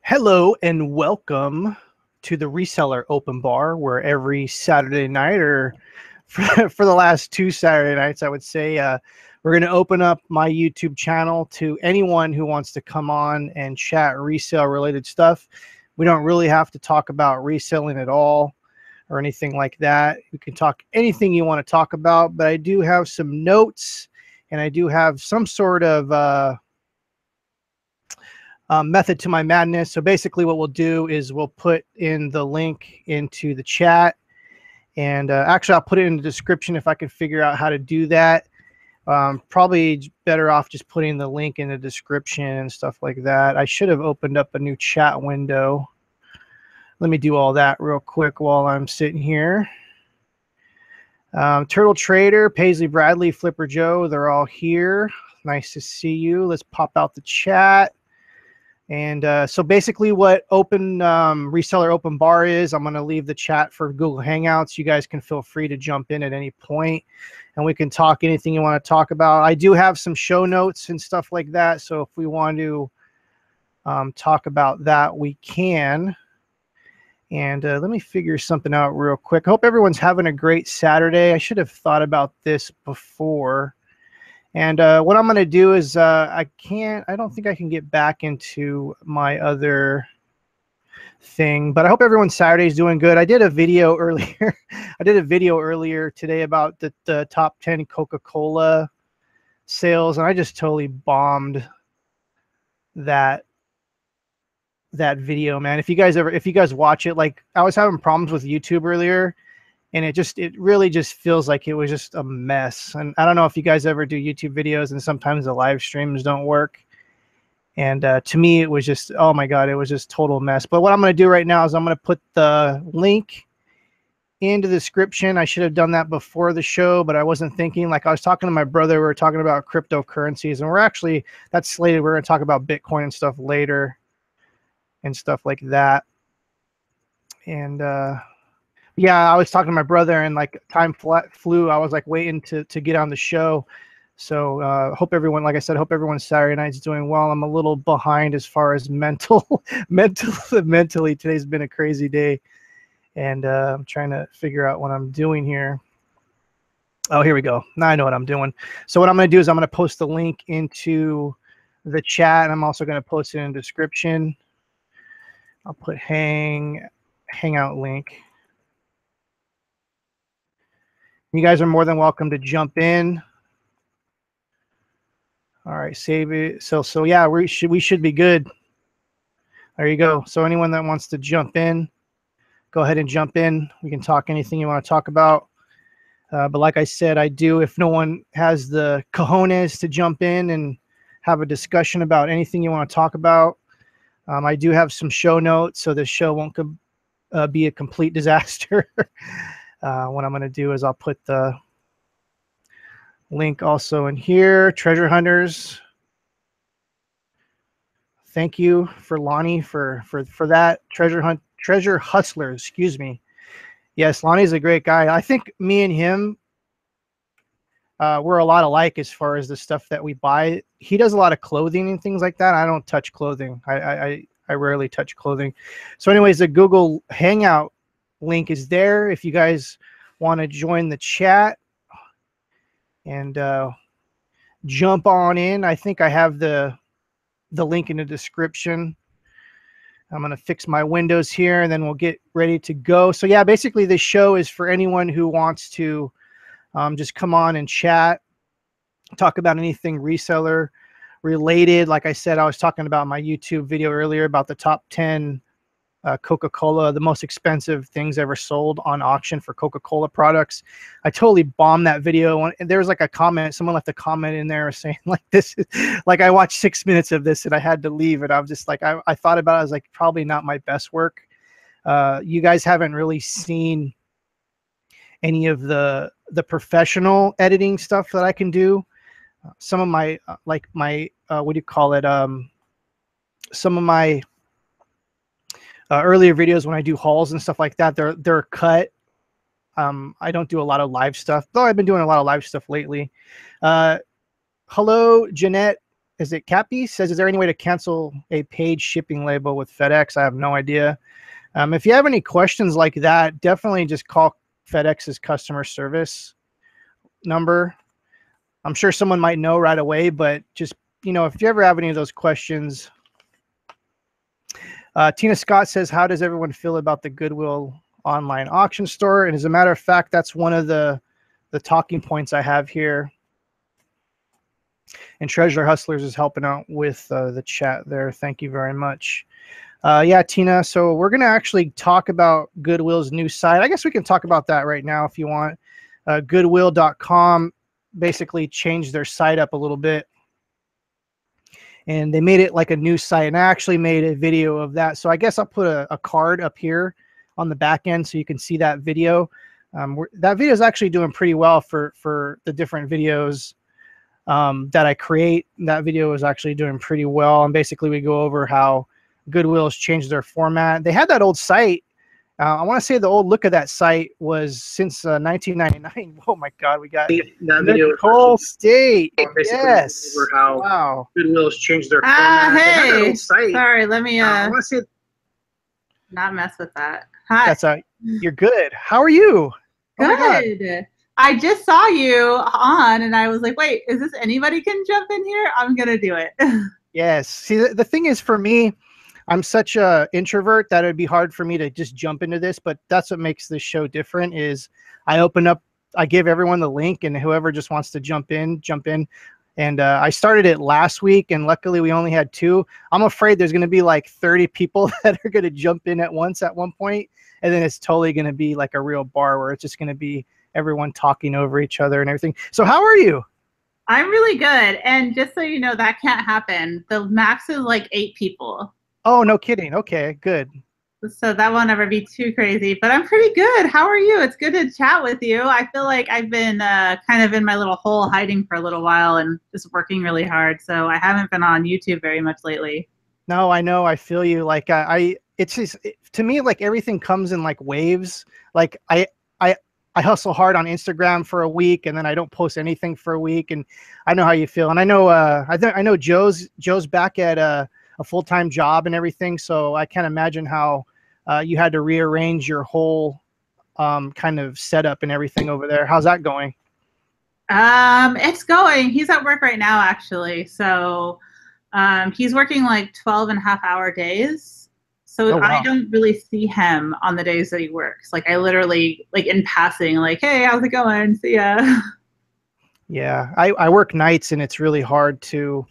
Hello and welcome to the Reseller Open Bar, where every Saturday night, or for the last two Saturday nights, I would say, we're going to open up my YouTube channel to anyone who wants to come on and chat resale related stuff. We don't really have to talk about reselling at all or anything like that. You can talk anything you want to talk about, but I do have some notes and I do have some sort of method to my madness. So basically what we'll do is we'll put in the link into the chat, and actually I'll put it in the description if I can figure out how to do that. Probably better off just putting the link in the description and stuff like that. I should have opened up a new chat window. Let me do all that real quick while I'm sitting here. Turtle Trader, Paisley Bradley, Flipper Joe, they're all here. Nice to see you. Let's pop out the chat. And so basically what Reseller Open Bar is, I'm going to leave the chat for Google Hangouts. You guys can feel free to jump in at any point, and we can talk anything you want to talk about. I do have some show notes and stuff like that, so if we want to talk about that, we can. And let me figure something out real quick. I hope everyone's having a great Saturday. I should have thought about this before. And what I'm going to do is I don't think I can get back into my other thing, but I hope everyone's Saturday is doing good. I did a video earlier. I did a video earlier today about the top 10 Coca-Cola sales, and I just totally bombed that video, man. If you guys watch it, like I was having problems with YouTube earlier, and it really just feels like it was just a mess. And I don't know if you guys ever do YouTube videos and sometimes the live streams don't work. And to me, it was just, oh my God, it was just total mess. But what I'm going to do right now is I'm going to put the link into the description. I should have done that before the show, but I wasn't thinking. Like I was talking to my brother, we were talking about cryptocurrencies, and that's slated. We're going to talk about Bitcoin and stuff later and stuff like that. And, yeah, I was talking to my brother, and like time flew. I was like waiting to get on the show. So hope everyone, like I said, hope everyone's Saturday night's doing well. I'm a little behind as far as mentally. Today's been a crazy day, and I'm trying to figure out what I'm doing here. Oh, here we go. Now I know what I'm doing. So what I'm going to do is I'm going to post the link into the chat, and I'm also going to post it in the description. I'll put Hangout link. You guys are more than welcome to jump in. All right, save it. So yeah, we should be good. There you go. So anyone that wants to jump in, go ahead and jump in. We can talk anything you want to talk about. But like I said, if no one has the cojones to jump in and have a discussion about anything you want to talk about, I do have some show notes, so this show won't be a complete disaster. What I'm going to do is I'll put the link also in here. Treasure Hunters. Thank you for Lonnie for that. Treasure Hustlers, excuse me. Yes, Lonnie's a great guy. I think me and him, we're a lot alike as far as the stuff that we buy. He does a lot of clothing and things like that. I don't touch clothing. I rarely touch clothing. So anyways, the Google Hangout link is there if you guys want to join the chat and jump on in. I think I have the link in the description. I'm going to fix my windows here, and then we'll get ready to go. So yeah, basically this show is for anyone who wants to just come on and chat, talk about anything reseller related. Like I said, I was talking about my YouTube video earlier about the top 10 Coca-Cola, the most expensive things ever sold on auction for Coca-Cola products. I totally bombed that video. And there was like a comment, someone left a comment in there saying like this, like I watched 6 minutes of this and I had to leave. And I was just like, I thought about it. I was like, probably not my best work. You guys haven't really seen any of the professional editing stuff that I can do. Some of my, what do you call it? Some of my earlier videos when I do hauls and stuff like that, they're cut. I don't do a lot of live stuff, though I've been doing a lot of live stuff lately. Hello, Jeanette is it Cappy says, is there any way to cancel a paid shipping label with FedEx? I have no idea. If you have any questions like that, definitely just call FedEx's customer service number. I'm sure someone might know right away, but just, you know, if you ever have any of those questions. Tina Scott says, how does everyone feel about the Goodwill online auction store? And as a matter of fact, that's one of the talking points I have here. And Treasure Hustlers is helping out with the chat there. Thank you very much. Yeah, Tina, so we're going to actually talk about Goodwill's new site. I guess we can talk about that right now if you want. Goodwill.com basically changed their site up a little bit. And they made it like a new site, and I actually made a video of that. So I guess I'll put a card up here on the back end so you can see that video. That video is actually doing pretty well for the different videos that I create. That video is actually doing pretty well. And basically we go over how Goodwill has changed their format. They had that old site. I want to say the old look of that site was since 1999. Oh my God, we got that video. Nicole State. Yes. Over how wow. Goodwill has changed their format. Hey. Sorry, let me I want to say not mess with that. Hi. That's you're good. How are you? Good. I just saw you on, and I was like, wait, is this anybody can jump in here? I'm gonna do it. Yes. See, the thing is, for me, I'm such a introvert that it'd be hard for me to just jump into this, but that's what makes this show different is I open up, I give everyone the link, and whoever just wants to jump in. And I started it last week, and luckily we only had 2. I'm afraid there's going to be like 30 people that are going to jump in at once at one point, and then it's totally going to be like a real bar where it's just going to be everyone talking over each other and everything. So how are you? I'm really good. And just so you know, that can't happen. The max is like 8 people. Oh, no kidding. Okay, good. So that won't ever be too crazy, but I'm pretty good. How are you? It's good to chat with you. I feel like I've been kind of in my little hole hiding for a little while and just working really hard. So I haven't been on YouTube very much lately. No, I know. I feel you. Like it's just, to me, like everything comes in like waves. Like I hustle hard on Instagram for a week, and then I don't post anything for a week. And I know how you feel. And I know, I know Joe's back at a full-time job and everything. So I can't imagine how you had to rearrange your whole kind of setup and everything over there. How's that going? It's going. He's at work right now, actually. So he's working like 12.5-hour days. So oh, wow. I don't really see him on the days that he works. Like I literally, like in passing, like, hey, how's it going? See ya. Yeah, I work nights, and it's really hard to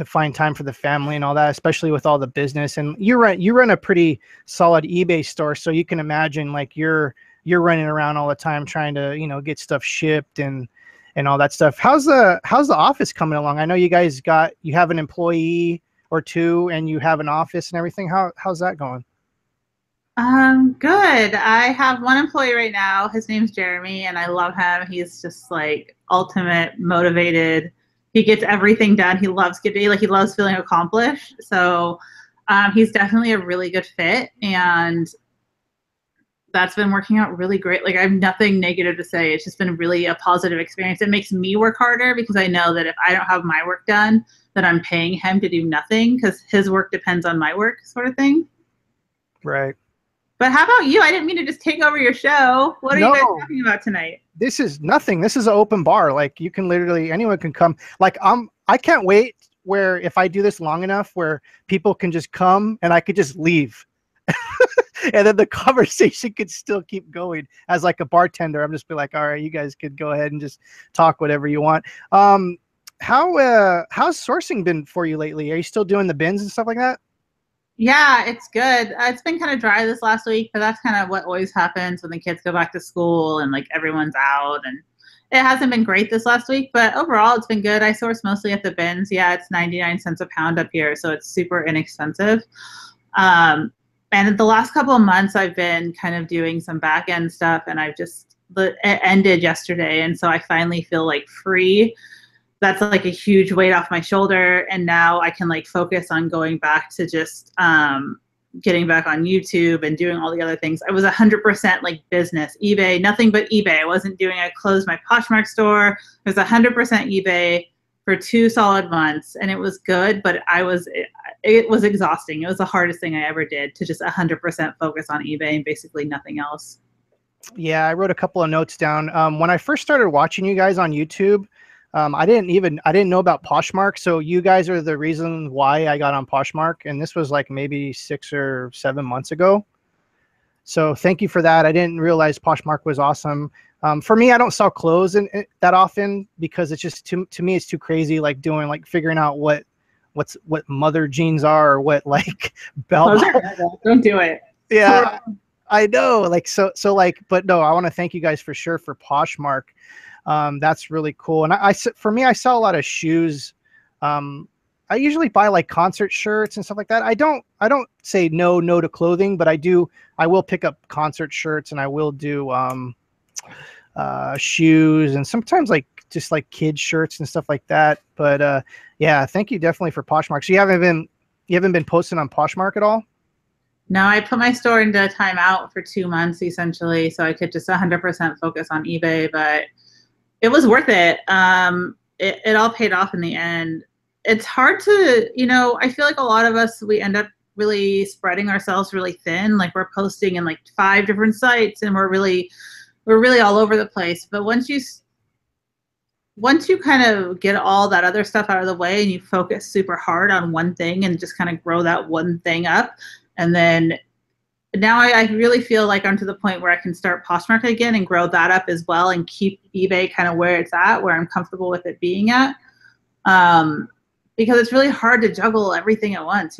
find time for the family and all that, especially with all the business. And you run a pretty solid eBay store, so you can imagine like you're running around all the time trying to, you know, get stuff shipped and all that stuff. How's the office coming along? I know you guys you have an employee or 2, and you have an office and everything. How's that going? Good. I have one employee right now. His name's Jeremy, and I love him. He's just like ultimate motivated. He gets everything done. He loves he loves feeling accomplished. So he's definitely a really good fit, and that's been working out really great. Like I have nothing negative to say. It's just been really a positive experience. It makes me work harder because I know that if I don't have my work done, that I'm paying him to do nothing because his work depends on my work, sort of thing. Right. But how about you? I didn't mean to just take over your show. What are you guys talking about tonight? This is nothing. This is an open bar. Like you can literally, anyone can come. Like I can't wait where if I do this long enough where people can just come and I could just leave. And then the conversation could still keep going. As like a bartender, I'm just be like, all right, you guys could go ahead and just talk whatever you want. How's sourcing been for you lately? Are you still doing the bins and stuff like that? Yeah, it's good. It's been kind of dry this last week, but that's kind of what always happens when the kids go back to school and like everyone's out, and it hasn't been great this last week, but overall it's been good. I source mostly at the bins. Yeah, it's 99 cents a pound up here, so it's super inexpensive. And the last couple of months I've been kind of doing some back end stuff, and it ended yesterday, and so I finally feel like free. That's like a huge weight off my shoulder, and now I can like focus on going back to just getting back on YouTube and doing all the other things. I was 100% like business, eBay, nothing but eBay. I wasn't doing, I closed my Poshmark store. It was 100% eBay for 2 solid months, and it was good, but it was exhausting. It was the hardest thing I ever did, to just 100% focus on eBay and basically nothing else. Yeah, I wrote a couple of notes down. When I first started watching you guys on YouTube, I didn't know about Poshmark. So you guys are the reason why I got on Poshmark. And this was like maybe 6 or 7 months ago. So thank you for that. I didn't realize Poshmark was awesome. For me, I don't sell clothes that often, because it's just to me, it's too crazy. Like figuring out what mother jeans are, or what like belt. Don't do it. Yeah. I know, like, so like, but no, I want to thank you guys for sure for Poshmark. That's really cool. And for me, I sell a lot of shoes. I usually buy like concert shirts and stuff like that. I don't say no to clothing, but I will pick up concert shirts, and I will do shoes, and sometimes like just like kids shirts and stuff like that. But yeah, thank you definitely for Poshmark. So you haven't been posting on Poshmark at all? No, I put my store into timeout for 2 months essentially, so I could just 100% focus on eBay. But it was worth it. It all paid off in the end. It's hard to, I feel like a lot of us, we end up really spreading ourselves really thin. Like we're posting in like 5 different sites, and we're really all over the place. But once you kind of get all that other stuff out of the way, and you focus super hard on one thing and just kind of grow that one thing up, and then now I really feel like I'm to the point where I can start Poshmark again and grow that up as well, and keep eBay kind of where it's at, where I'm comfortable with it being at. Because it's really hard to juggle everything at once,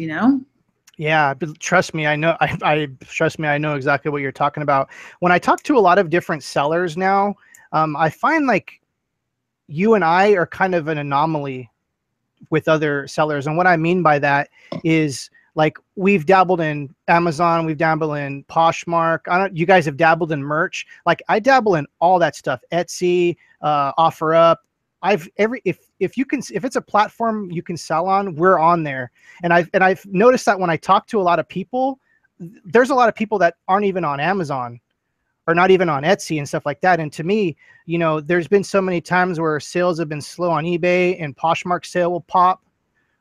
Yeah, but trust me, I know. I know exactly what you're talking about. When I talk to a lot of different sellers now, I find like you and I are kind of an anomaly with other sellers, and what I mean by that is, like, we've dabbled in Amazon, we've dabbled in Poshmark. You guys have dabbled in merch. Like I dabble in all that stuff. Etsy, OfferUp. If it's a platform you can sell on, we're on there. And I've noticed that when I talk to a lot of people, there's a lot of people that aren't even on Amazon, or not even on Etsy and stuff like that. And to me, there's been so many times where sales have been slow on eBay, and Poshmark sale will pop,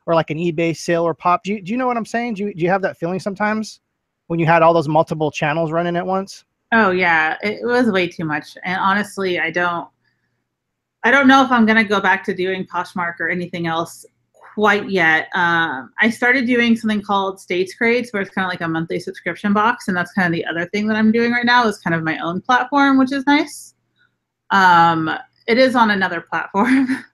or like an eBay sale or pop. Do you know what I'm saying? Do you have that feeling sometimes when you had all those multiple channels running at once? Oh yeah, it was way too much. And honestly, I don't know if I'm going to go back to doing Poshmark or anything else quite yet. I started doing something called States Crates, where it's kind of like a monthly subscription box. And that's kind of the other thing that I'm doing right now, is kind of my own platform, which is nice. It is on another platform,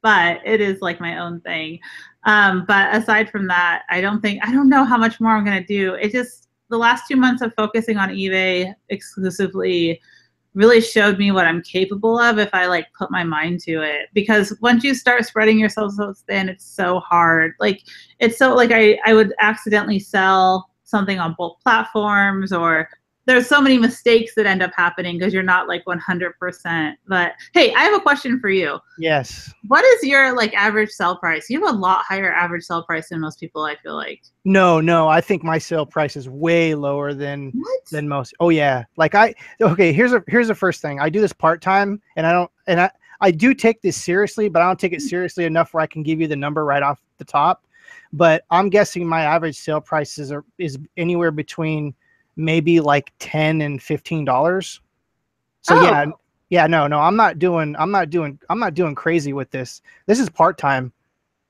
but it is like my own thing. But aside from that, I don't know how much more I'm going to do. It just, the last 2 months of focusing on eBay exclusively really showed me what I'm capable of if I like put my mind to it. Because once you start spreading yourself so thin, it's so hard. Like it's so like I would accidentally sell something on both platforms, or there's so many mistakes that end up happening because you're not like 100%. But hey, I have a question for you. Yes. What is your like average sell price? You have a lot higher average sell price than most people, I feel like. No, I think my sale price is way lower than most. Oh yeah. Like here's the first thing. I do this part-time, and I do take this seriously, but I don't take it seriously enough where I can give you the number right off the top. But I'm guessing my average sale price is anywhere between maybe like $10 and $15. So oh. No, I'm not doing crazy with this. This is part-time.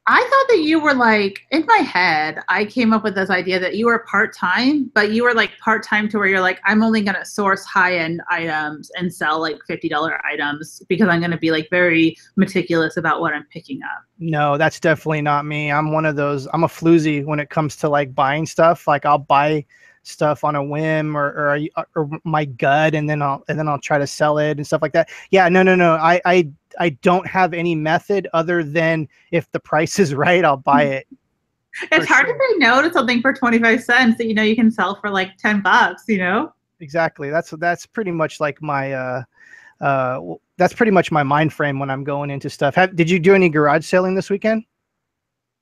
I thought that you were like, in my head, I came up with this idea that you were part-time, but you were like part-time to where you're like, I'm only going to source high-end items and sell like $50 items because I'm going to be like very meticulous about what I'm picking up. No, that's definitely not me. I'm one of those, I'm a floozy when it comes to like buying stuff. Like I'll buy stuff on a whim or my gut, and then I'll try to sell it and stuff like that. Yeah, no. I don't have any method other than if the price is right, I'll buy it. It's hard to say no to something for 25 cents that you can sell for like $10, Exactly. That's pretty much like my that's pretty much my mind frame when I'm going into stuff. Did you do any garage selling this weekend?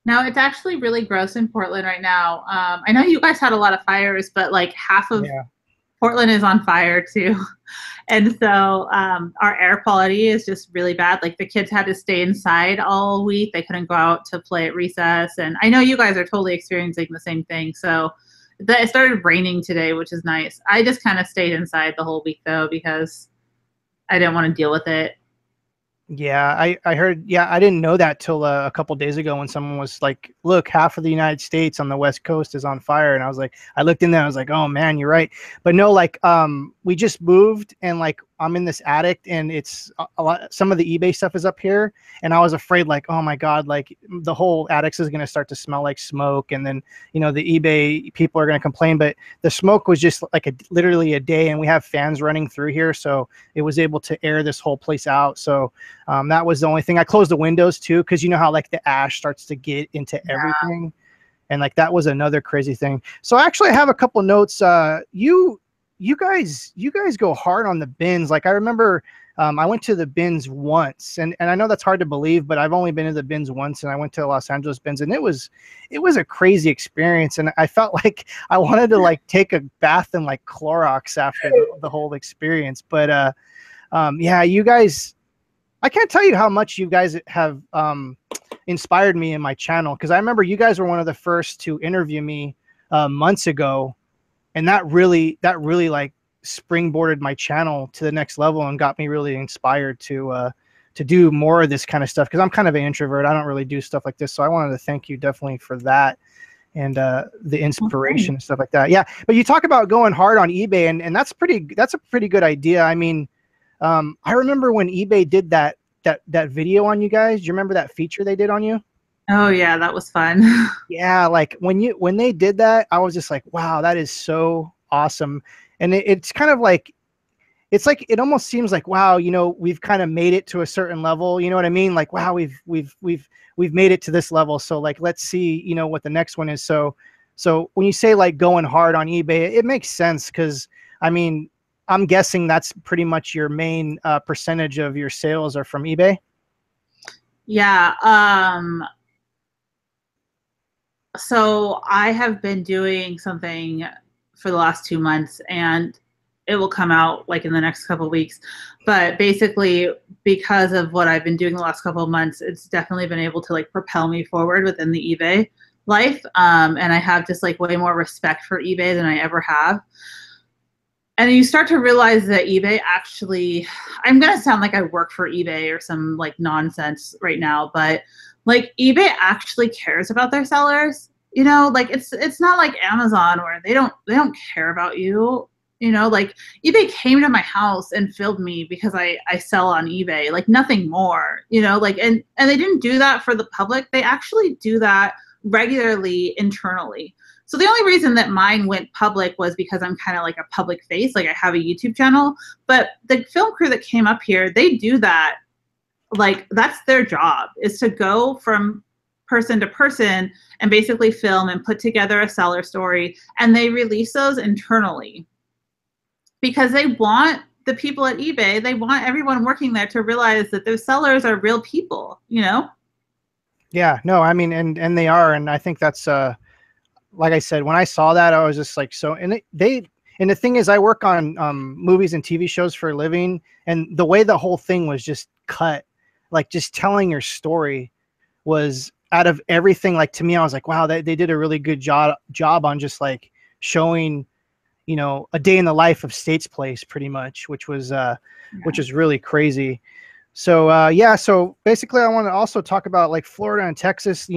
No, it's actually really gross in Portland right now. I know you guys had a lot of fires, but like half of Portland is on fire too. And so our air quality is just really bad. Like the kids had to stay inside all week. They couldn't go out to play at recess. And I know you guys are totally experiencing the same thing. So it started raining today, which is nice. I just kind of stayed inside the whole week though, because I didn't want to deal with it. Yeah, I heard. Yeah, I didn't know that till a couple days ago when someone was like, "Look, half of the United States on the West Coast is on fire," and I was like, I looked in there, I was like, "Oh man, you're right." But no, like, we just moved, and like, I'm in this attic, and it's a lot. Some of the eBay stuff is up here, and I was afraid, like, oh my god, like the whole attic is gonna start to smell like smoke, and then the eBay people are gonna complain. But the smoke was just like literally a day, and we have fans running through here, so it was able to air this whole place out. So. That was the only thing. I closed the windows too, because you know how like the ash starts to get into everything, and like that was another crazy thing. So actually, I have a couple notes. You guys go hard on the bins. Like I remember, I went to the bins once, and I know that's hard to believe, but I've only been to the bins once, and I went to Los Angeles bins, and it was a crazy experience, and I felt like I wanted to like take a bath in like Clorox after the whole experience. But yeah, you guys. I can't tell you how much you guys have inspired me in my channel, because I remember you guys were one of the first to interview me months ago, and that really like springboarded my channel to the next level and got me really inspired to do more of this kind of stuff, because I'm kind of an introvert. I don't really do stuff like this, so I wanted to thank you definitely for that and the inspiration and stuff like that. Yeah, but you talk about going hard on eBay, and that's a pretty good idea. I mean. I remember when eBay did that video on you guys. Do you remember that feature they did on you? Oh yeah, that was fun. Yeah, like when they did that, I was just like, wow, that is so awesome. And it's kind of like, it's like, it almost seems like, wow, we've kind of made it to a certain level. You know what I mean? Like, wow, we've made it to this level. So like, let's see, what the next one is. So when you say like going hard on eBay, it makes sense, because I mean, I'm guessing that's pretty much your main percentage of your sales are from eBay. Yeah. So I have been doing something for the last 2 months, and it will come out like in the next couple of weeks. But basically, because of what I've been doing the last couple of months, it's definitely been able to like propel me forward within the eBay life. And I have just like way more respect for eBay than I ever have. And you start to realize that eBay actually, I'm going to sound like I work for eBay or some like nonsense right now, but like eBay actually cares about their sellers. Like it's not like Amazon where they don't care about you. Like eBay came to my house and filmed me because I sell on eBay, like nothing more, like, and they didn't do that for the public. They actually do that regularly internally. So the only reason that mine went public was because I'm kind of like a public face, like I have a YouTube channel. But the film crew that came up here, they do that. Like that's their job, is to go from person to person and basically film and put together a seller story. And they release those internally because they want the people at eBay, they want everyone working there to realize that those sellers are real people, Yeah, no, I mean, and they are. And I think that's, like I said, when I saw that, I was just like, so, and and the thing is, I work on movies and TV shows for a living, and the way the whole thing was just cut, like just telling your story was out of everything. Like to me, I was like, wow, they did a really good job on just like showing, a day in the life of State's Place, pretty much, which was really crazy. So yeah, so basically, I want to also talk about like Florida and Texas.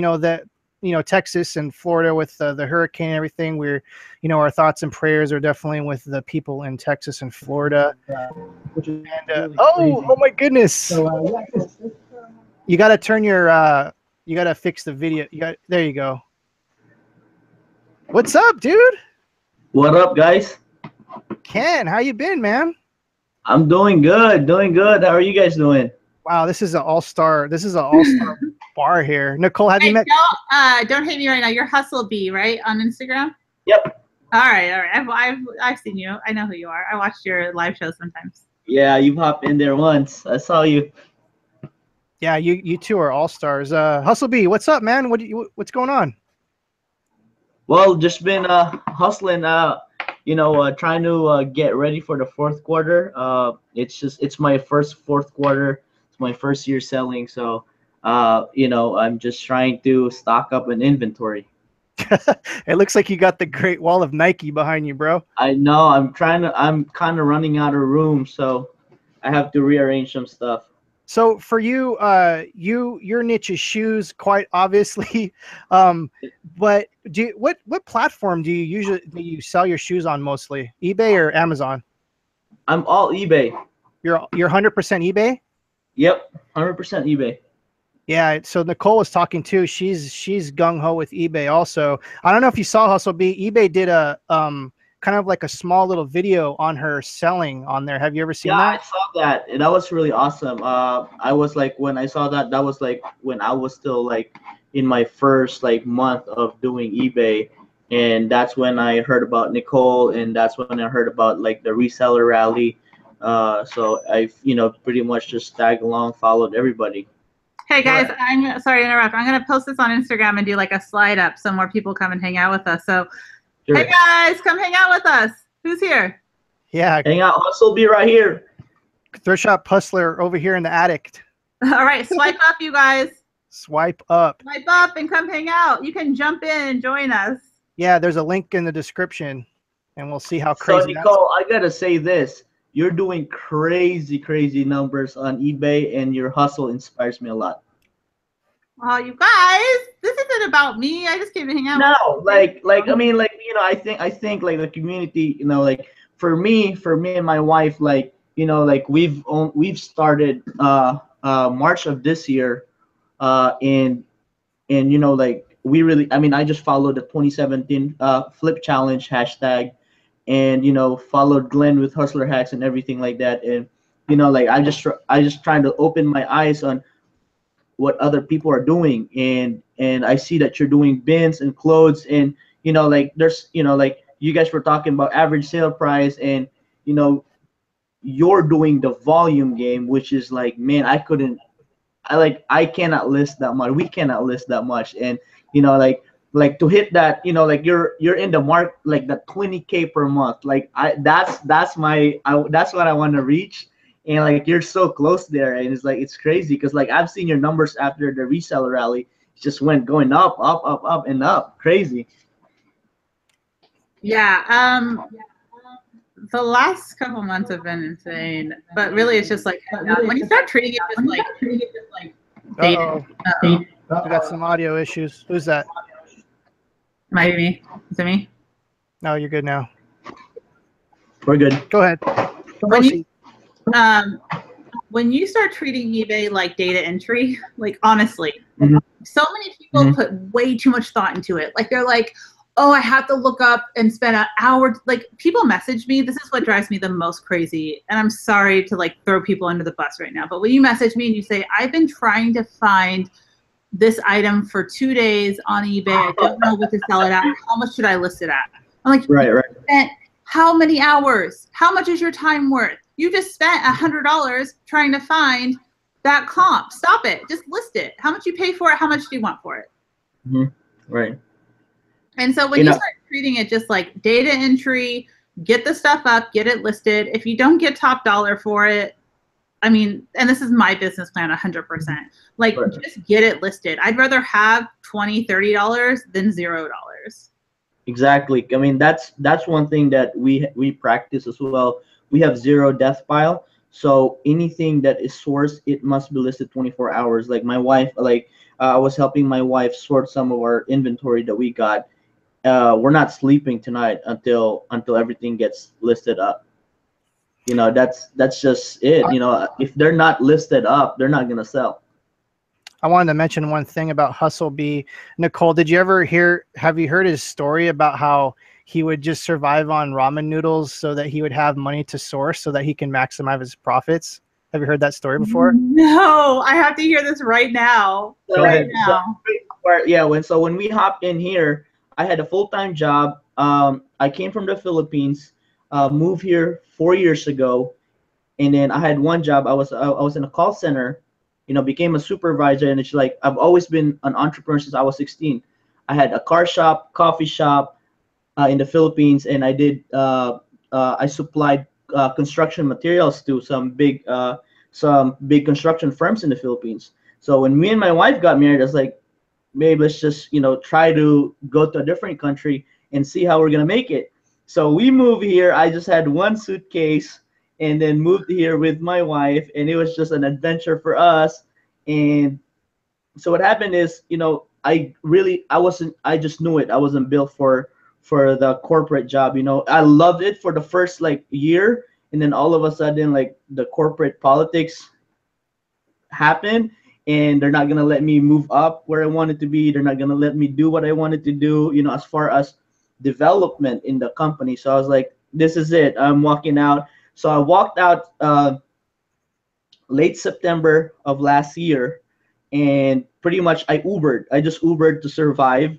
Texas and Florida with the hurricane and everything. We're, our thoughts and prayers are definitely with the people in Texas and Florida. Which is really oh my goodness! So, you got to turn your you got to fix the video. There you go. What's up, dude? What up, guys? Ken, how you been, man? I'm doing good, How are you guys doing? Wow, this is an all-star bar here. Nicole, have you met? Don't hate me right now. You're HustleBee, right, on Instagram? Yep. All right. I've seen you. I know who you are. I watched your live shows sometimes. Yeah, you popped in there once. I saw you. Yeah, you two are all-stars. HustleBee, what's up, man? What's going on? Well, just been hustling. trying to get ready for the fourth quarter. It's my first fourth quarter. It's my first year selling, so I'm just trying to stock up an inventory. It looks like you got the Great Wall of Nike behind you, bro. I know. I'm kind of running out of room, so I have to rearrange some stuff. So for you, your niche is shoes, quite obviously. But what platform do you sell your shoes on mostly? eBay or Amazon? I'm all eBay. You're 100% eBay? Yep, 100% eBay. Yeah, so Nicole was talking too. She's gung-ho with eBay also. I don't know if you saw HustleBee. eBay did a kind of like a small little video on her selling on there. Have you ever seen that? I saw that, and that was really awesome. I was like, when I saw that, that was like when I was still like in my first like month of doing eBay, and that's when I heard about Nicole, and that's when I heard about like the Reseller Rally. So I've pretty much just tagged along, followed everybody. Hey guys, I'm sorry to interrupt. I'm gonna post this on Instagram and do like a slide up so more people come and hang out with us. So, sure. Hey guys, come hang out with us. Who's here? Yeah, hang out. HustleBee right here. Thrift Shop Hustler over here in the attic. All right, swipe up, you guys. Swipe up. Swipe up and come hang out. You can jump in and join us. Yeah, there's a link in the description, and we'll see how crazy. So Nicole, I gotta say this. You're doing crazy numbers on eBay, and your hustle inspires me a lot. Oh, you guys, this isn't about me. I just came to hang out. No, I mean, I think like the community, like for me and my wife, like we've started March of this year, and like we really, I mean, I just followed the 2017 Flip Challenge hashtag. And followed Glenn with Hustler Hacks and everything like that, and like I just trying to open my eyes on what other people are doing, and I see that you're doing bins and clothes, and like there's like you guys were talking about average sale price, and you're doing the volume game, which is like, man, I cannot list that much. We cannot list that much, and like to hit that, like you're in the mark, like the 20K per month. Like that's what I want to reach, and like you're so close there, and it's like it's crazy because like I've seen your numbers after the Reseller Rally. It just went going up and up, crazy. Yeah, the last couple months have been insane, but really it's just like when you start treating it just like Uh-oh. We got some audio issues. Who's that? Might be me. Is it me? No, you're good now. We're good. Go ahead. When you start treating eBay like data entry, like honestly, so many people put way too much thought into it. Like they're like, oh, I have to look up and spend an hour. Like people message me. This is what drives me the most crazy. And I'm sorry to like throw people under the bus right now. But when you message me and you say, I've been trying to find this item for 2 days on eBay. I don't know what to sell it at. How much should I list it at? I'm like, right. Spent how many hours? How much is your time worth? You just spent $100 trying to find that comp. Stop it. Just list it. How much you pay for it? How much do you want for it? Right. And so when you start treating it just like data entry, get the stuff up, get it listed. If you don't get top dollar for it, I mean, and this is my business plan 100%. Like, just get it listed. I'd rather have $20, $30 than $0. Exactly. I mean, that's one thing that we practice as well. We have 0 death pile. So anything that is sourced, it must be listed 24 hours. Like my wife, I was helping my wife sort some of our inventory that we got. We're not sleeping tonight until everything gets listed up. That's just it. If they're not listed up, they're not gonna sell. I wanted to mention one thing about HustleBee. Nicole, have you heard his story about how he would just survive on ramen noodles so that he would have money to source so that he can maximize his profits? Have you heard that story before? No, I have to hear this right now. When we hopped in here, I had a full-time job. I came from the Philippines, moved here 4 years ago, and then I had one job. I was in a call center, became a supervisor, and it's like I've always been an entrepreneur since I was 16. I had a car shop, coffee shop, in the Philippines, and I did I supplied construction materials to some big construction firms in the Philippines. So when me and my wife got married, I was like, maybe let's just try to go to a different country and see how we're gonna make it. So we moved here. I just had one suitcase and then moved here with my wife, and it was just an adventure for us. And so what happened is, I just knew it. I wasn't built for the corporate job. I loved it for the first like year, and then all of a sudden, like, the corporate politics happened, and they're not gonna let me move up where I wanted to be. They're not gonna let me do what I wanted to do, as far as development in the company. So I was like, this is it. I'm walking out. So I walked out late September of last year, and pretty much I Ubered. I just Ubered to survive,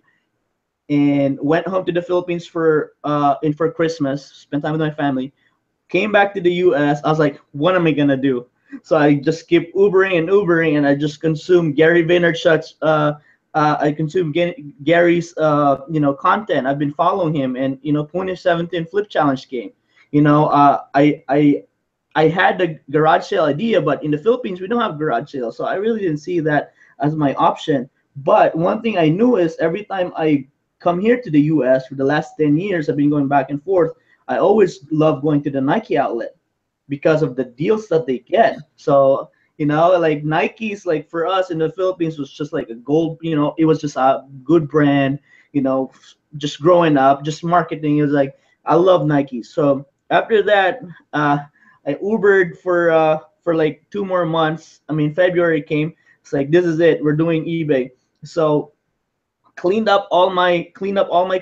and went home to the Philippines for Christmas, spent time with my family. Came back to the US. I was like, what am I gonna do? So I just keep Ubering and Ubering, and I just consume Gary Vaynerchuk's. I consume Gary's content. I've been following him, and 2017 Flip Challenge game. I had the garage sale idea, but in the Philippines we don't have garage sale, so I really didn't see that as my option. But one thing I knew is every time I come here to the US for the last 10 years, I've been going back and forth. I always love going to the Nike outlet because of the deals that they get. So, like Nike's, like for us in the Philippines, was just like a gold, it was just a good brand, just growing up, just marketing. It was like, I love Nike. So after that, I Ubered for like 2 more months. I mean, February came. It's like, this is it. We're doing eBay. So cleaned up all my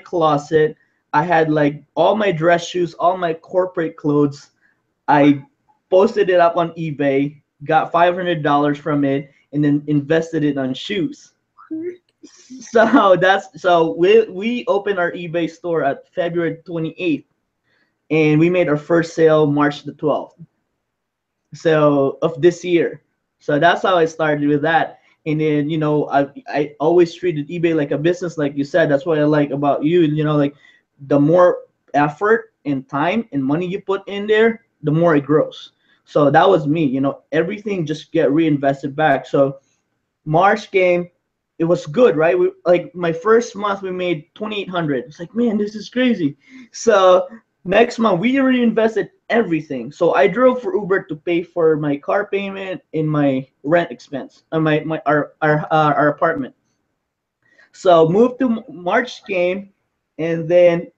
closet. I had like all my dress shoes, all my corporate clothes. I posted it up on eBay, got $500 from it, and then invested it on shoes. So we opened our eBay store at February 28th, and we made our first sale March the 12th. So of this year. So that's how I started with that. And then, I always treated eBay like a business, like you said. That's what I like about you. Like, the more effort and time and money you put in there, the more it grows. So that was me. Everything just get reinvested back. So March came, it was good, right? Like my first month, we made 2,800. It's like, man, this is crazy. So next month, we reinvested everything. So I drove for Uber to pay for my car payment and my rent expense, our apartment. So moved to March came, and then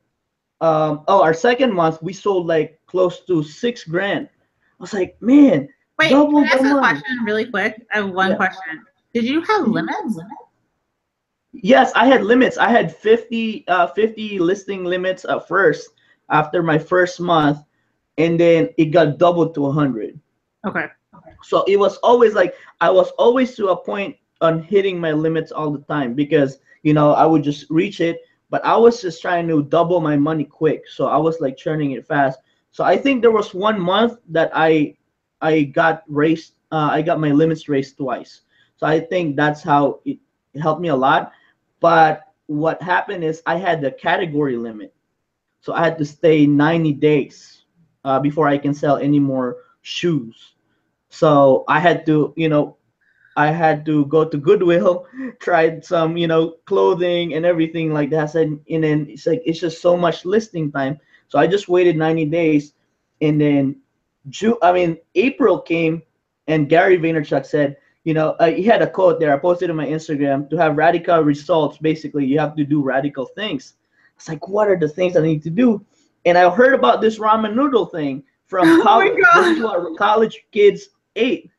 our second month we sold like close to $6,000. I was like, man, wait, double can I ask the a money. question really quick? I have one question. Did you have limits? Yes, I had limits. I had 50 listing limits at first after my first month, and then it got doubled to 100. Okay. So it was always like, I was always to a point on hitting my limits all the time, because I would just reach it, but I was just trying to double my money quick. So I was like churning it fast. So I think there was 1 month that I got raised. I got my limits raised twice. So I think that's how it helped me a lot. But what happened is I had the category limit. So I had to stay 90 days before I can sell any more shoes. So I had to, go to Goodwill, tried some, clothing and everything like that. And then it's like, it's just so much listing time. So I just waited 90 days. And then April came, and Gary Vaynerchuk said, he had a quote there. I posted on my Instagram: to have radical results, basically, you have to do radical things. It's like, what are the things I need to do? And I heard about this ramen noodle thing from college. This is what college kids ate.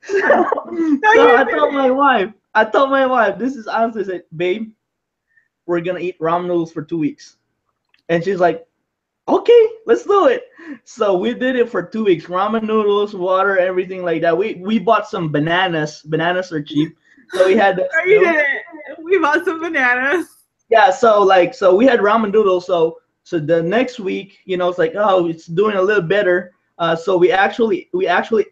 So I told my wife, this is honestly, I said, babe, we're gonna eat ramen noodles for 2 weeks. And she's like, okay, let's do it. So we did it for 2 weeks. Ramen noodles, water, everything like that. We bought some bananas. Bananas are cheap. So we had You did it. We bought some bananas. Yeah, so we had ramen noodles. So the next week, it's like, oh, it's doing a little better. So we actually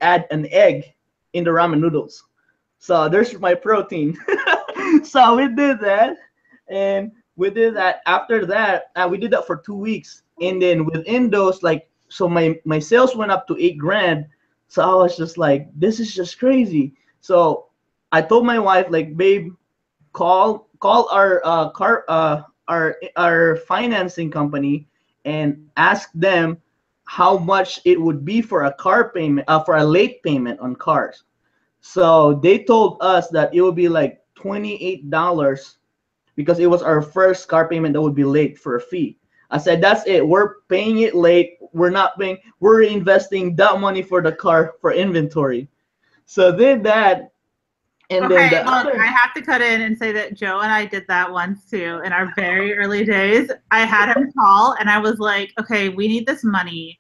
add an egg in the ramen noodles. So there's my protein. So we did that, and we did that. After that, we did that for 2 weeks, and then within those, like, so my sales went up to 8 grand. So I was just like, this is just crazy. So I told my wife, like, babe, call our our financing company and ask them how much it would be for a car payment, for a late payment on cars. So they told us that it would be like $28 because it was our first car payment that would be late for a fee. I said, that's it. We're paying it late. We're not paying. We're investing that money for the car for inventory. So did that, and then Okay, the look, other. I have to cut in and say that Joe and I did that once too in our very early days. I had him call and I was like, okay, we need this money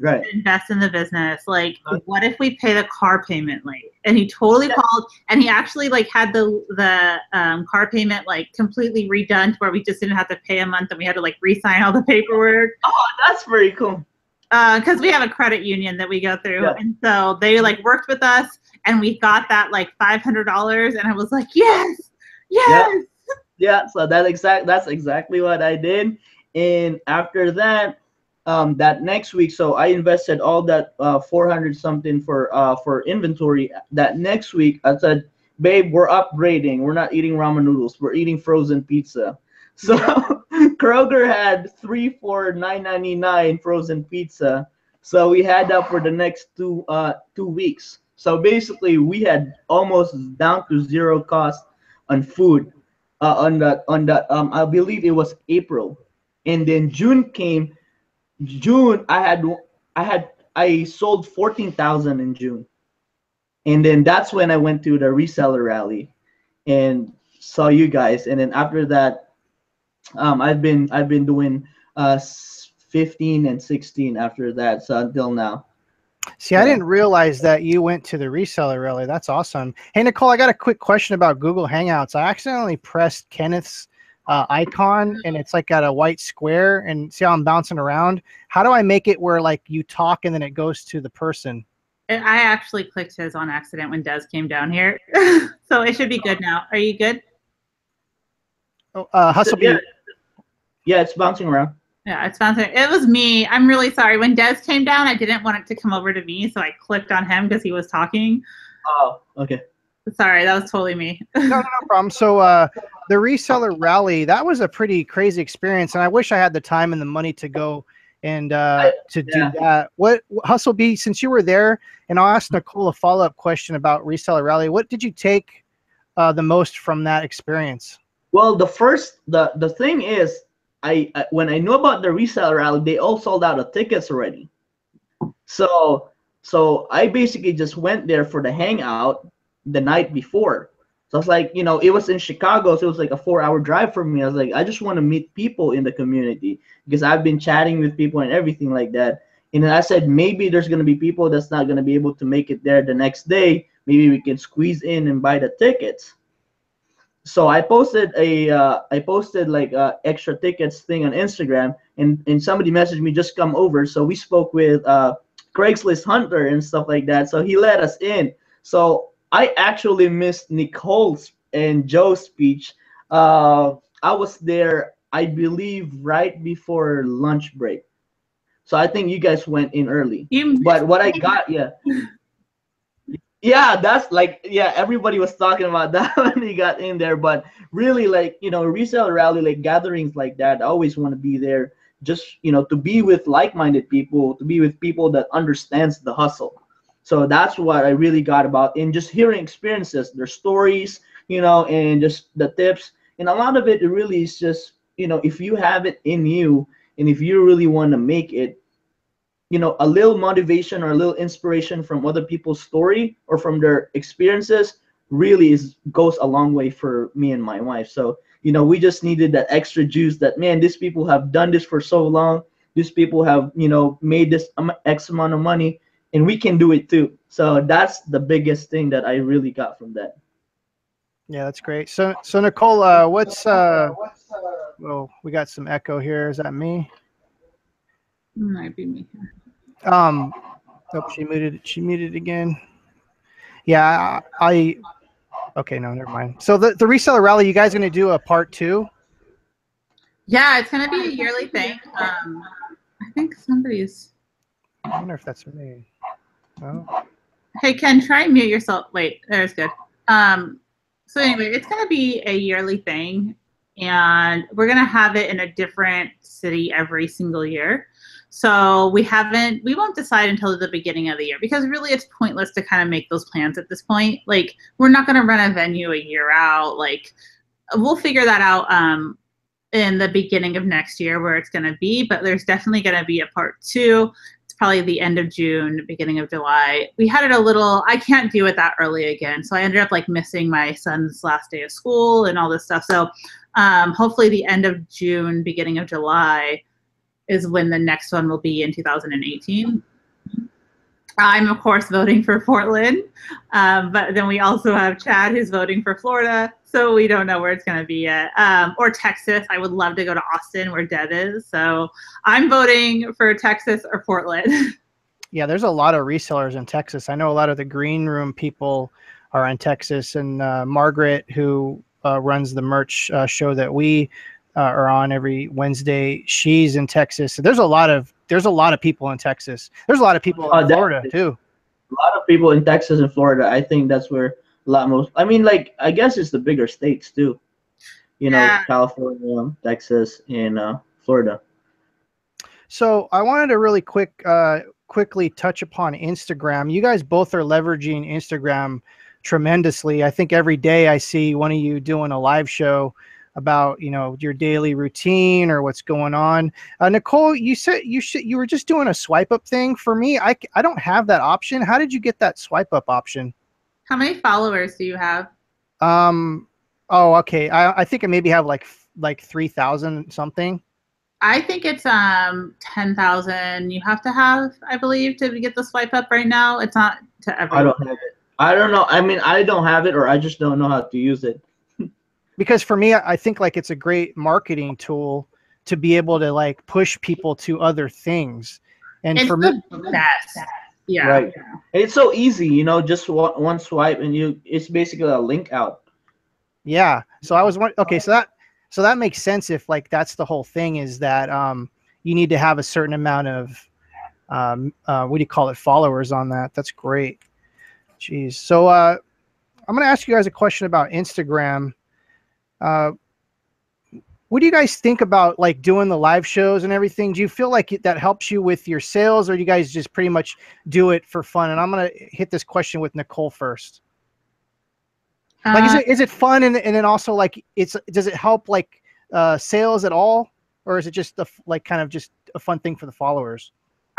Right. to invest in the business. Like, what if we pay the car payment late? And he totally called, and he actually like had the car payment like completely redone to where we just didn't have to pay a month, and we had to like re-sign all the paperwork. Oh, that's very cool. Because we have a credit union that we go through, Yeah. and so they like worked with us, and we got that like $500, and I was like, yes, yes. Yeah. So that's exactly what I did. And after that, that next week, so I invested all that 400 something for inventory. That next week, I said, babe, we're upgrading. We're not eating ramen noodles. We're eating frozen pizza. So Kroger had 3 for $9.99 frozen pizza. So we had that for the next 2 weeks. So basically, we had almost down to zero cost on food. I believe it was April, and then June came. June, I sold 14,000 in June, and then that's when I went to the reseller rally and saw you guys, and then after that, I've been doing 15 and 16 after that, so until now. See, I didn't realize that you went to the reseller rally. That's awesome. Hey, Nicole, I got a quick question about Google Hangouts. I accidentally pressed Kenneth's icon, and it's like got a white square, and see how I'm bouncing around? How do I make it where like you talk and then it goes to the person? I actually clicked his on accident when Des came down here. So it should be good now. Are you good? Oh, HustleBee. Yeah, it's bouncing around. Yeah, it's bouncing. It was me. I'm really sorry. When Des came down, I didn't want it to come over to me, so I clicked on him because he was talking. Oh, okay. Sorry, that was totally me. No problem. So the reseller rally, that was a pretty crazy experience, and I wish I had the time and the money to go and do that. What HustleBee, since you were there, and I'll ask Nicole a follow-up question about reseller rally. What did you take the most from that experience? Well, the thing is, I when I knew about the reseller rally, they all sold out of tickets already. So I basically just went there for the hangout the night before. So I was like, it was in Chicago, so it was like a 4-hour drive for me. I was like, I just want to meet people in the community because I've been chatting with people and everything like that. And then I said, maybe there's going to be people that's not going to be able to make it there the next day. Maybe we can squeeze in and buy the tickets. So I posted like extra tickets thing on Instagram, and somebody messaged me, just come over. So we spoke with Craigslist Hunter and stuff like that. So he let us in. So I actually missed Nicole's and Joe's speech. I was there, I believe, right before lunch break. So I think you guys went in early. But what I got, yeah, that's like, everybody was talking about that when he got in there. But really, like, resale rally, like gatherings like that, I always want to be there, just, to be with like-minded people, to be with people that understands the hustle. So that's what I really got about, and just hearing experiences, their stories, and just the tips. And a lot of it really is just, if you have it in you, and if you really want to make it, a little motivation or a little inspiration from other people's story or from their experiences really goes a long way for me and my wife. So, we just needed that extra juice that, man, these people have done this for so long. These people have, made this X amount of money, and we can do it too. So that's the biggest thing that I really got from that. Yeah, that's great. So Nicole, what's well, we got some echo here. Is that me? Might be me. Oh, she muted again. Yeah, okay, no, never mind. So the reseller rally, you guys going to do a part 2? Yeah, it's gonna be a yearly thing. I think somebody's. I wonder if that's me. Oh. Hey, Ken, try and mute yourself. Wait, there's good. So anyway, it's gonna be a yearly thing, and we're gonna have it in a different city every single year. So we won't decide until the beginning of the year because really it's pointless to kind of make those plans at this point. Like we're not gonna run a venue a year out. Like we'll figure that out in the beginning of next year where it's gonna be, but there's definitely gonna be a part 2. Probably the end of June, beginning of July. We had it a little, I can't do it that early again. So I ended up like missing my son's last day of school and all this stuff. So hopefully the end of June, beginning of July is when the next one will be in 2018. I'm, of course, voting for Portland, but then we also have Chad who's voting for Florida, so we don't know where it's going to be yet. Or Texas. I would love to go to Austin where Deb is, so I'm voting for Texas or Portland. Yeah, there's a lot of resellers in Texas. I know a lot of the green room people are in Texas, and Margaret, who runs the merch show that we are on every Wednesday, she's in Texas. So there's a lot of people in Texas. There's a lot of people in Florida too. A lot of people in Texas and Florida. I think that's where a lot most. I mean, like I guess it's the bigger states too. You know, California, Texas, and Florida. So I wanted to really quickly touch upon Instagram. You guys both are leveraging Instagram tremendously. I think every day I see one of you doing a live show about, you know, your daily routine or what's going on. Nicole, you said you were just doing a swipe up thing. For me, I don't have that option. How did you get that swipe up option? How many followers do you have? Oh, okay. I think I maybe have like 3,000 something. I think it's 10,000 you have to have, I believe, to get the swipe up right now. It's not to everyone. I don't have it. I don't know. I mean, I don't have it, or I just don't know how to use it. Because for me, I think like it's a great marketing tool to be able to like push people to other things. And it's for the me, best. Yeah. Right. And it's so easy, you know, just one swipe and it's basically a link out. Yeah. So I was okay. So that makes sense if like that's the whole thing is that you need to have a certain amount of what do you call it, followers on that. That's great. Jeez. So I'm gonna ask you guys a question about Instagram. What do you guys think about like doing the live shows and everything? Do you feel like that helps you with your sales, or do you guys just pretty much do it for fun? And I'm gonna hit this question with Nicole first. Like, is it fun, and then also like does it help like sales at all, or is it just like kind of just a fun thing for the followers?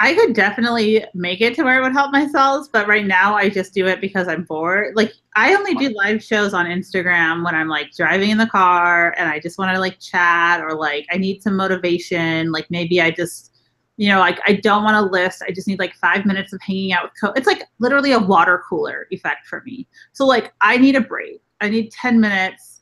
I could definitely make it to where it would help my sales, but right now I just do it because I'm bored. Like I only do live shows on Instagram when I'm like driving in the car and I just want to like chat, or like I need some motivation. Like maybe I just, you know, like I don't want to list. I just need like 5 minutes of hanging out with It's like literally a water cooler effect for me. So like I need a break. I need 10 minutes.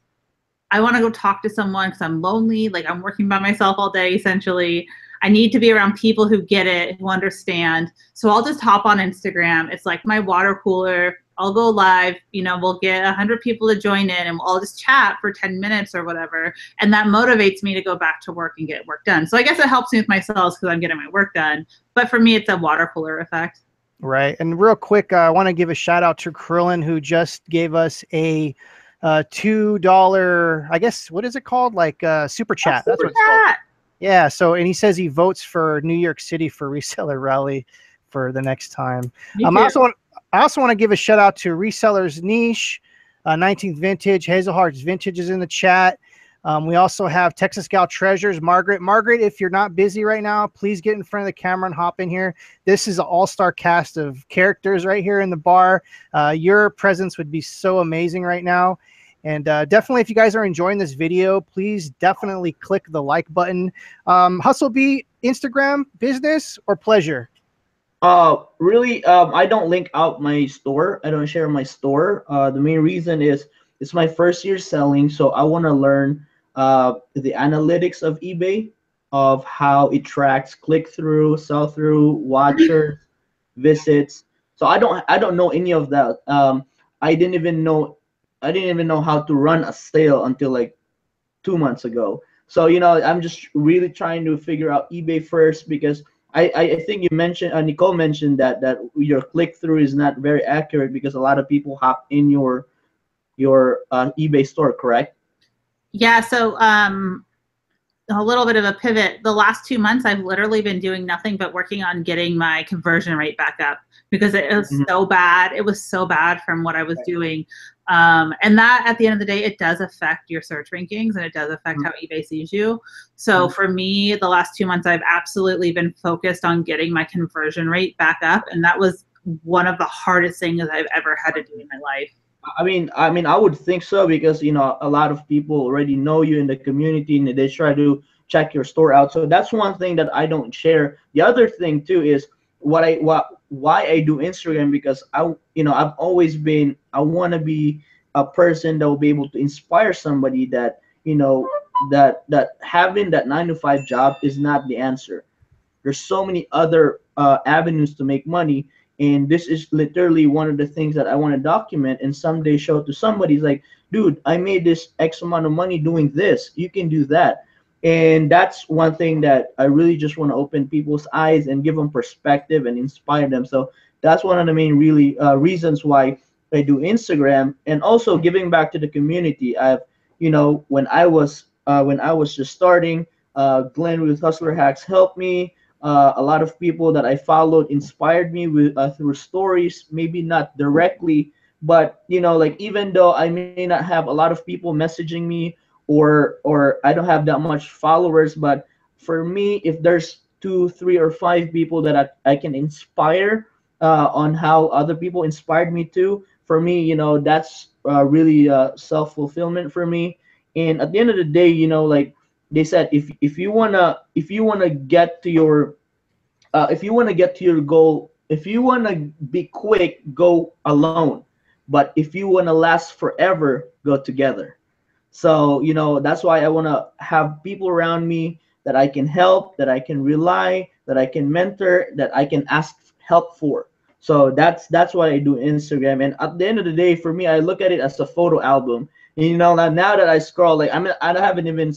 I want to go talk to someone because I'm lonely. Like I'm working by myself all day essentially. I need to be around people who get it, who understand. So I'll just hop on Instagram. It's like my water cooler. I'll go live, you know, we'll get 100 people to join in and we'll all just chat for 10 minutes or whatever. And that motivates me to go back to work and get work done. So I guess it helps me with my sales because I'm getting my work done. But for me, it's a water cooler effect. Right. And real quick, I want to give a shout out to Krillin, who just gave us a $2, I guess, what is it called? Like super chat. That's what it's called. Yeah. So, and he says he votes for New York City for Reseller Rally for the next time. I also want to give a shout out to Resellers Niche, 19th Vintage, Hazelheart's Vintage is in the chat. We also have Texas Gal Treasures, Margaret. Margaret, if you're not busy right now, please get in front of the camera and hop in here. This is an all-star cast of characters right here in the bar. Your presence would be so amazing right now. And definitely, if you guys are enjoying this video, please definitely click the like button. HustleBee, Instagram, business or pleasure? Really, I don't link out my store. I don't share my store. The main reason is it's my first year selling, so I want to learn the analytics of eBay, of how it tracks click-through, sell-through, watchers, visits. So I don't know any of that. I didn't even know how to run a sale until like 2 months ago. So I'm just really trying to figure out eBay first, because I think you mentioned, Nicole mentioned that your click through is not very accurate because a lot of people hop in your eBay store, correct? Yeah. So a little bit of a pivot. The last 2 months, I've literally been doing nothing but working on getting my conversion rate back up, because it was so bad. It was so bad from what I was doing. And that, at the end of the day, it does affect your search rankings, and it does affect how eBay sees you. So for me, the last 2 months, I've absolutely been focused on getting my conversion rate back up. And that was one of the hardest things I've ever had to do in my life. I would think so, because a lot of people already know you in the community and they try to check your store out. So that's one thing that I don't share. The other thing too is why I do Instagram, because I've always been, I want to be a person that will be able to inspire somebody that that having that 9 to 5 job is not the answer. There's so many other avenues to make money, and this is literally one of the things that I want to document and someday show to somebody. It's like, dude, I made this X amount of money doing this. You can do that. And that's one thing that I really just want to open people's eyes and give them perspective and inspire them. So that's one of the main really reasons why I do Instagram, and also giving back to the community. I've when I was just starting, Glenn with Hustler Hacks helped me. A lot of people that I followed inspired me with through stories, maybe not directly, but like, even though I may not have a lot of people messaging me, or I don't have that much followers, but for me, if there's 2, 3, or 5 people that I can inspire on how other people inspired me to, for me, that's really self-fulfillment for me. And at the end of the day, like they said, if you wanna get to your if you want to get to your goal, if you want to be quick, go alone. But if you want to last forever, go together. So, that's why I want to have people around me that I can help, that I can rely, that I can mentor, that I can ask help for. So that's why I do Instagram. And at the end of the day, for me, I look at it as a photo album. And, now that I scroll, like, I haven't even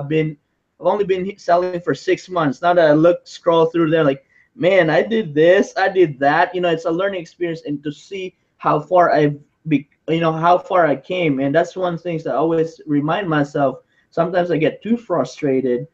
been, I've only been selling for 6 months. Now that I scroll through there, like, man, I did this, I did that. It's a learning experience, and to see how far how far I came. And that's one thing that I always remind myself. Sometimes I get too frustrated,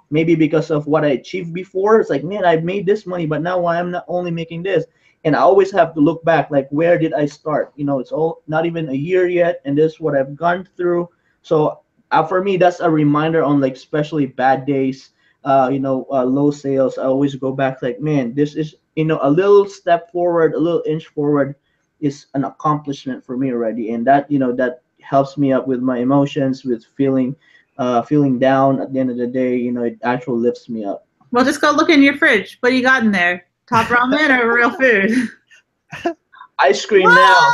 maybe because of what I achieved before. It's like, man, I made this money, but now why I'm not only making this? And I always have to look back, like, where did I start? It's all not even a year yet, and this is what I've gone through. So for me, that's a reminder on, like, especially bad days, low sales. I always go back, like, man, this is, a little step forward, a little inch forward is an accomplishment for me already. And that, that helps me up with my emotions, with feeling down. At the end of the day, it actually lifts me up. Well, just go look in your fridge. What do you got in there? Top ramen or real food? Ice cream now.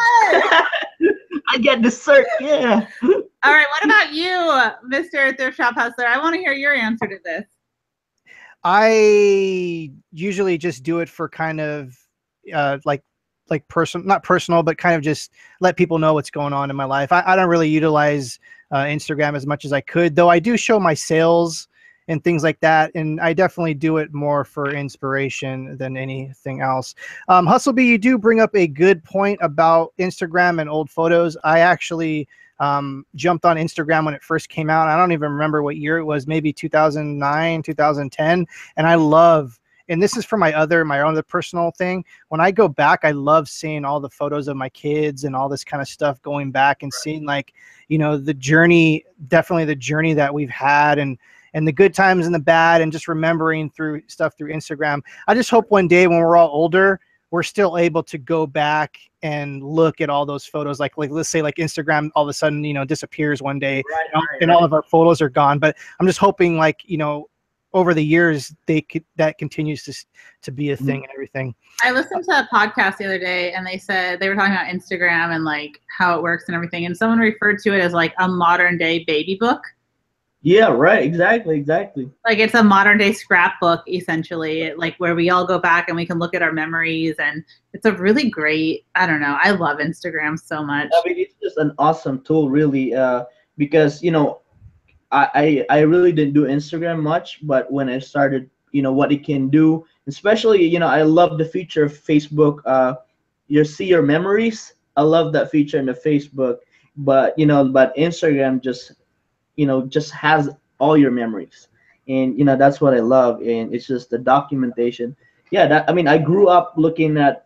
I get dessert, yeah. All right, what about you, Mr. Thrift Shop Hustler? I want to hear your answer to this. I usually just do it for kind of like not personal, but kind of just let people know what's going on in my life. I don't really utilize Instagram as much as I could, though I do show my sales and things like that. And I definitely do it more for inspiration than anything else. HustleBee, you do bring up a good point about Instagram and old photos. I actually jumped on Instagram when it first came out. I don't even remember what year it was, maybe 2009, 2010. And I love, and this is for my own personal thing. When I go back, I love seeing all the photos of my kids and all this kind of stuff, going back and seeing, like, the journey, definitely the journey that we've had, and the good times and the bad, and just remembering through Instagram. I just hope one day when we're all older, we're still able to go back and look at all those photos. Like let's say, like, Instagram all of a sudden, disappears one day, and all of our photos are gone. But I'm just hoping, like, over the years, that continues to be a thing and everything. I listened to a podcast the other day, and they said they were talking about Instagram and, like, how it works and everything. And someone referred to it as, like, a modern day baby book. Yeah, right. Exactly. Like, it's a modern day scrapbook, essentially, like, where we all go back and we can look at our memories. And it's a really great, I don't know, I love Instagram so much. I mean, it's just an awesome tool, really, because, I really didn't do Instagram much, but when I started, what it can do, especially, I love the feature of Facebook. You see your memories. I love that feature in the Facebook, but but Instagram just has all your memories, and that's what I love, and it's just the documentation. Yeah, that I mean, I grew up looking at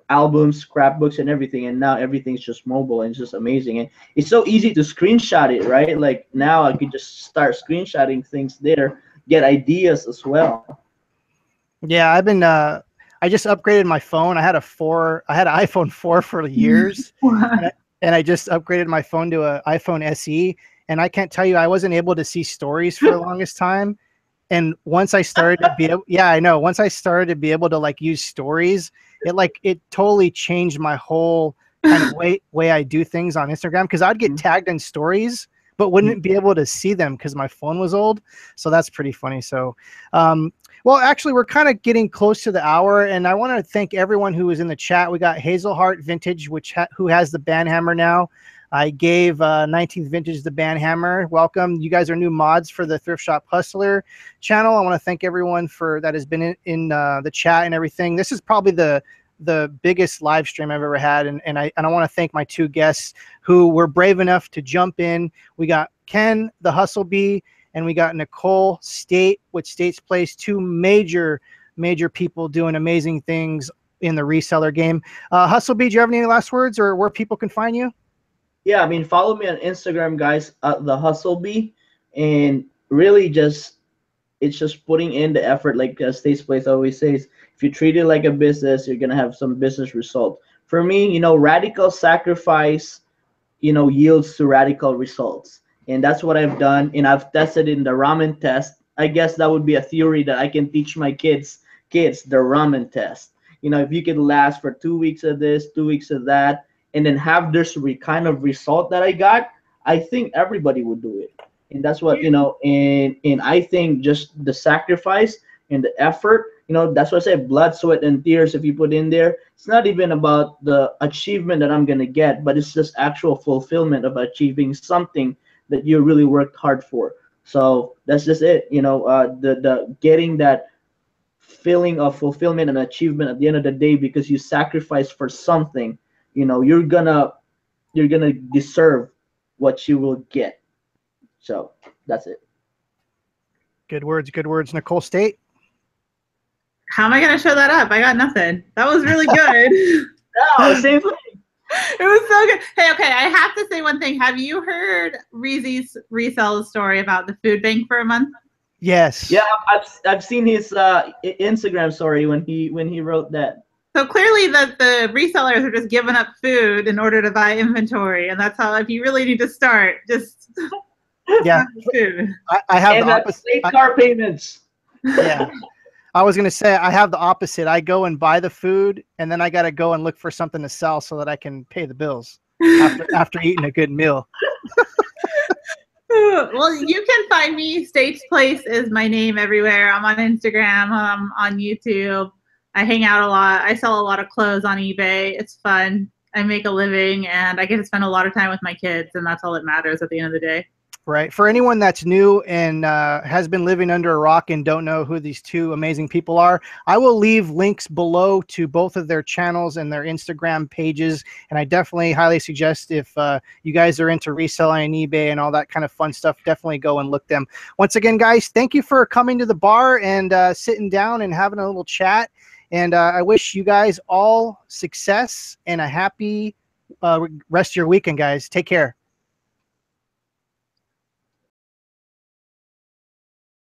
albums, scrapbooks, and everything, and now everything's just mobile, and it's just amazing, and it's so easy to screenshot it, right? Like now I could just start screenshotting things there, get ideas as well. Yeah, I've been I just upgraded my phone. I had an iPhone 4 for years, and I just upgraded my phone to an iPhone SE, and I can't tell you, I wasn't able to see stories for the longest time. And once I started to be able, yeah, I know. Once I started to be able to like use stories, it totally changed my whole kind of way I do things on Instagram, because I'd get tagged in stories but wouldn't be able to see them because my phone was old. So that's pretty funny. So well, actually, we're kind of getting close to the hour, and I want to thank everyone who was in the chat. We got Hazelheart Vintage, who has the band hammer now. I gave 19th Vintage the band hammer. Welcome. You guys are new mods for the Thrift Shop Hustler channel. I want to thank everyone that has been in the chat and everything. This is probably the biggest live stream I've ever had, and I want to thank my two guests who were brave enough to jump in. We got Ken, the HustleBee, and we got Nicole State with State's Place, two major people doing amazing things in the reseller game. HustleBee, do you have any last words, or where people can find you? Yeah, I mean, follow me on Instagram, guys, at the HustleBee, and really it's just putting in the effort. Like State's Place always says, if you treat it like a business, you're gonna have some business result. For me, radical sacrifice, yields to radical results, and that's what I've done. And I've tested in the ramen test. I guess that would be a theory that I can teach my kids the ramen test. If you could last for 2 weeks of this, 2 weeks of that, and then have this kind of result that I got, I think everybody would do it. And that's what, and I think just the sacrifice and the effort, that's what I say, blood, sweat, and tears. If you put in there, it's not even about the achievement that I'm going to get, but it's just actual fulfillment of achieving something that you really worked hard for. So that's just it. The getting that feeling of fulfillment and achievement at the end of the day, because you sacrificed for something, you're gonna deserve what you will get. So that's it. Good words. Nicole State. How am I going to show that up? I got nothing. That was really good. No, same thing. It was so good. Hey, okay, I have to say one thing. Have you heard Reezy's resell story about the food bank for a month? Yes. Yeah, I've seen his Instagram story when he wrote that. So clearly the resellers are just giving up food in order to buy inventory, and that's how, if you really need to start, just yeah. food. I have the opposite. Car payments. Yeah. I was gonna say I have the opposite. I go and buy the food, and then I gotta go and look for something to sell so that I can pay the bills after eating a good meal. Well, you can find me. State's Place is my name everywhere. I'm on Instagram. I'm on YouTube. I hang out a lot. I sell a lot of clothes on eBay. It's fun. I make a living, and I get to spend a lot of time with my kids, and that's all that matters at the end of the day. Right. For anyone that's new and has been living under a rock and don't know who these two amazing people are, I will leave links below to both of their channels and their Instagram pages. And I definitely highly suggest, if you guys are into reselling on eBay and all that kind of fun stuff, definitely go and look them. Once again, guys, thank you for coming to the bar and sitting down and having a little chat. And I wish you guys all success and a happy rest of your weekend, guys. Take care.